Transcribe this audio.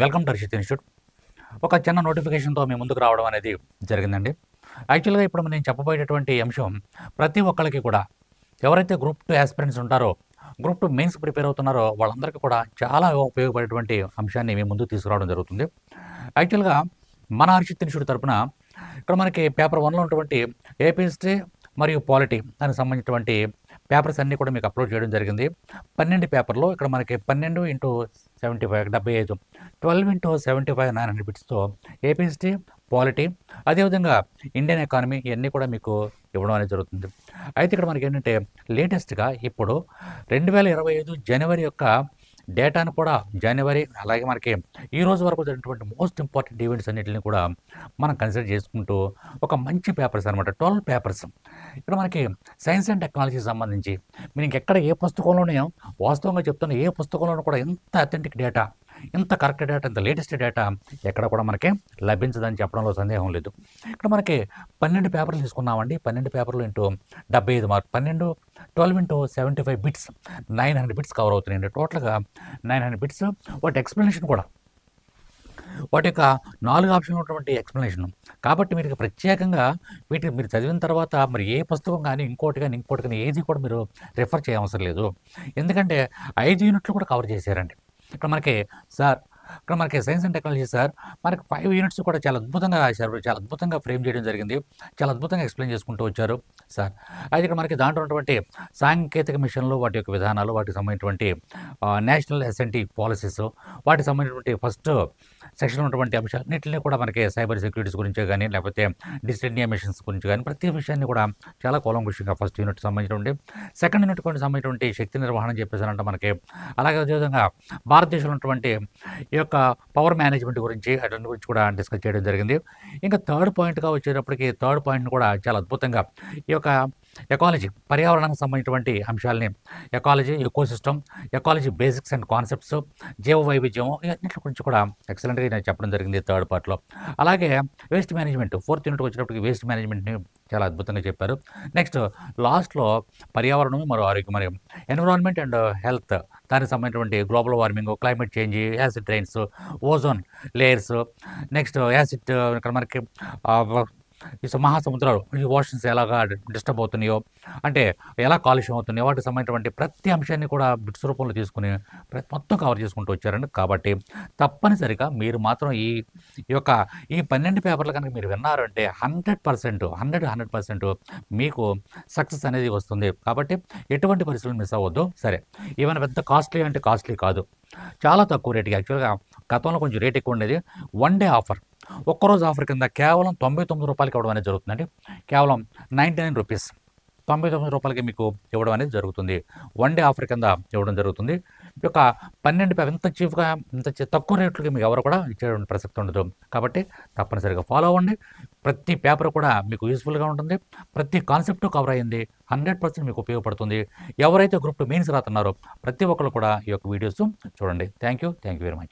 Welcome to Harshit institute. ఒక చిన్న నోటిఫికేషన్తో మీ ముందుకు రావడం అనేది జరిగిందండి. యాక్చువల్‌గా ఇప్పుడు నేను చెప్పబోయేటటువంటి అంశం ప్రతి ఒక్కళ్ళకి కూడా ఎవరైతే గ్రూప్ 2 యాస్పిరెంట్స్ ఉంటారో, గ్రూప్ 2 మెయిన్స్ ప్రిపేర్ అవుతున్నారో వాళ్ళందరికీ కూడా చాలా ఉపయోగపడేటువంటి అంశాన్ని మీ ముందుకు తీసుకురావడం జరుగుతుంది. యాక్చువల్‌గా మన హర్షిత్ ఇన్స్టిట్యూట్ తరపున ఇక్కడ మనకి పేపర్ 1లో ఉన్నటువంటి ఏపీ హిస్టరీ మరియు పాలిటీ దానికి సంబంధించినటువంటి పేపర్స్ అన్నీ కూడా మీకు అప్లోడ్ చేయడం జరిగింది. 12 పేపర్‌లో ఇక్కడ మనకి 12x75 75 12x75 900 బిట్స్‌తో ఏపీ హిస్టరీ, పాలిటీ అదేవిధంగా ఇండియన్ ఎకానమీ ఇవన్నీ కూడా మీకు ఇవ్వడం అనేది జరుగుతుంది. అయితే ఇక్కడ మనకేంటంటే లేటెస్ట్‌గా ఇప్పుడు 2025 జనవరి యొక్క డేటాను కూడా జనవరి అలాగే మనకి ఈ రోజు వరకు జరిగినటువంటి మోస్ట్ ఇంపార్టెంట్ ఈవెంట్స్ అన్నిటిని కూడా మనం కన్సిడర్ చేసుకుంటూ ఒక మంచి పేపర్స్ అనమాట 12 పేపర్స్ ఇక్కడ మనకి సైన్స్ అండ్ టెక్నాలజీకి సంబంధించి మీరు ఇంకెక్కడ ఏ పుస్తకంలోనే వాస్తవంగా చెప్తున్న ఏ పుస్తకంలోనూ కూడా ఇంత అథెంటిక్ డేటా, ఇంత కరెక్ట్ డేటా, ఇంత లేటెస్ట్ డేటా ఎక్కడ కూడా మనకి లభించదని చెప్పడంలో సందేహం లేదు. ఇక్కడ మనకి 12 పేపర్లు తీసుకున్నామండి. 12 పేపర్లు into 75 mark 12x75 bits 900 bits cover అవుతున్నాయండి. టోటల్గా 900 బిట్స్. వాటి ఎక్స్ప్లెనేషన్ కూడా వాటి యొక్క 4 ఆప్షన్లు ఉన్నటువంటి ఎక్స్ప్లెనేషన్. కాబట్టి మీరు ప్రత్యేకంగా వీటిని మీరు చదివిన తర్వాత మరి ఏ పుస్తకం కానీ ఇంకోటి కానీ ఏది కూడా మీరు రిఫర్ చేయవసరం లేదు. ఎందుకంటే 5 యూనిట్లు కూడా కవర్ చేశారండి. ఇక్కడ మనకి సైన్స్ అండ్ టెక్నాలజీ సార్ మనకి 5 యూనిట్స్ కూడా చాలా అద్భుతంగా రాశారు. చాలా అద్భుతంగా ఫ్రేమ్ చేయడం జరిగింది. చాలా అద్భుతంగా ఎక్స్ప్లెయిన్ చేసుకుంటూ వచ్చారు సార్. అయితే ఇక్కడ మనకి దాంట్లో ఉన్నటువంటి సాంకేతిక మిషన్లు, వాటి యొక్క విధానాలు, వాటికి సంబంధించినటువంటి నేషనల్ ఎస్ఎన్టీ పాలసీస్, వాటికి సంబంధించినటువంటి ఫస్ట్ సెక్షన్లో ఉన్నటువంటి అంశాలన్నింటినీ కూడా మనకి సైబర్ సెక్యూరిటీస్ గురించే కానీ లేకపోతే డిజిటల్ ఇండియా మిషన్స్ గురించి కానీ ప్రతి విషయాన్ని కూడా చాలా కూలంకుషంగా ఫస్ట్ యూనిట్ సంబంధించినటువంటి, సెకండ్ యూనిట్ కూడా సంబంధించినటువంటి శక్తి నిర్వహణ చెప్పేసారంటే మనకి, అలాగే అదేవిధంగా భారతదేశంలో ఉన్నటువంటి ఈ యొక్క పవర్ మేనేజ్మెంట్ గురించి అటువంటి గురించి కూడా డిస్కస్ చేయడం జరిగింది. ఇంకా థర్డ్ పాయింట్గా వచ్చేటప్పటికి థర్డ్ పాయింట్ని కూడా చాలా అద్భుతంగా ఈ యొక్క ఎకాలజీ, పర్యావరణానికి సంబంధించినటువంటి అంశాలని, ecology, ecosystem, ecology basics and concepts, జీవ వైవిధ్యం ఇవన్నిటి గురించి కూడా ఎక్సలెంట్గా నేను చెప్పడం జరిగింది థర్డ్ పార్ట్లో. అలాగే వేస్ట్ మేనేజ్మెంట్ ఫోర్త్ యూనిట్కి వచ్చినప్పటికి వేస్ట్ మేనేజ్మెంట్ని చాలా అద్భుతంగా చెప్పారు. నెక్స్ట్ లాస్ట్లో పర్యావరణం మరియు ఆరోగ్యం, మరియు ఎన్విరాన్మెంట్ అండ్ హెల్త్, దానికి సంబంధించినటువంటి global warming, climate change, acid rains, ozone layers, next acid ఇక్కడ మనకి ఈ మహాసముద్రాలు, ఈ ఓషన్స్ ఎలాగా డిస్టర్బ్ అవుతున్నాయో, అంటే ఎలా కాలుష్యం అవుతున్నాయో వాటికి సంబంధించినటువంటి ప్రతి అంశాన్ని కూడా బిట్స్ రూపంలో తీసుకుని మొత్తం కవర్ చేసుకుంటూ వచ్చారండి. కాబట్టి తప్పనిసరిగా మీరు మాత్రం ఈ యొక్క ఈ 12 పేపర్లు కనుక మీరు విన్నారంటే 100% మీకు సక్సెస్ అనేది వస్తుంది. కాబట్టి ఎటువంటి పరిస్థితులు మిస్ అవ్వద్దు. సరే, ఏమైనా పెద్ద కాస్ట్లీ అంటే కాస్ట్లీ కాదు, చాలా తక్కువ రేటుకి. యాక్చువల్గా గతంలో కొంచెం రేట్ ఎక్కువ ఉండేది. 1 డే ఆఫర్, ఒక్కరోజు ఆఫర్ కింద కేవలం 99 రూపాయలకి ఇవ్వడం అనేది జరుగుతుందండి. కేవలం 99 రూపీస్, 99 రూపాయలకి మీకు ఇవ్వడం అనేది జరుగుతుంది. 1 డే ఆఫర్ కింద ఇవ్వడం జరుగుతుంది. ఈ యొక్క 12 పేపర్ ఇంత చీప్గా, ఇంత తక్కువ రేట్లకి మీకు ఎవరు కూడా ఇచ్చేటువంటి ప్రసక్తి ఉండదు. కాబట్టి తప్పనిసరిగా ఫాలో అవ్వండి. ప్రతి పేపర్ కూడా మీకు యూస్ఫుల్గా ఉంటుంది. ప్రతి కాన్సెప్ట్ కవర్ అయ్యింది. 100% మీకు ఉపయోగపడుతుంది. ఎవరైతే గ్రూప్ 2 మెయిన్స్ రాతున్నారో ప్రతి ఒక్కరు కూడా ఈ యొక్క వీడియోస్ చూడండి. Thank you very much.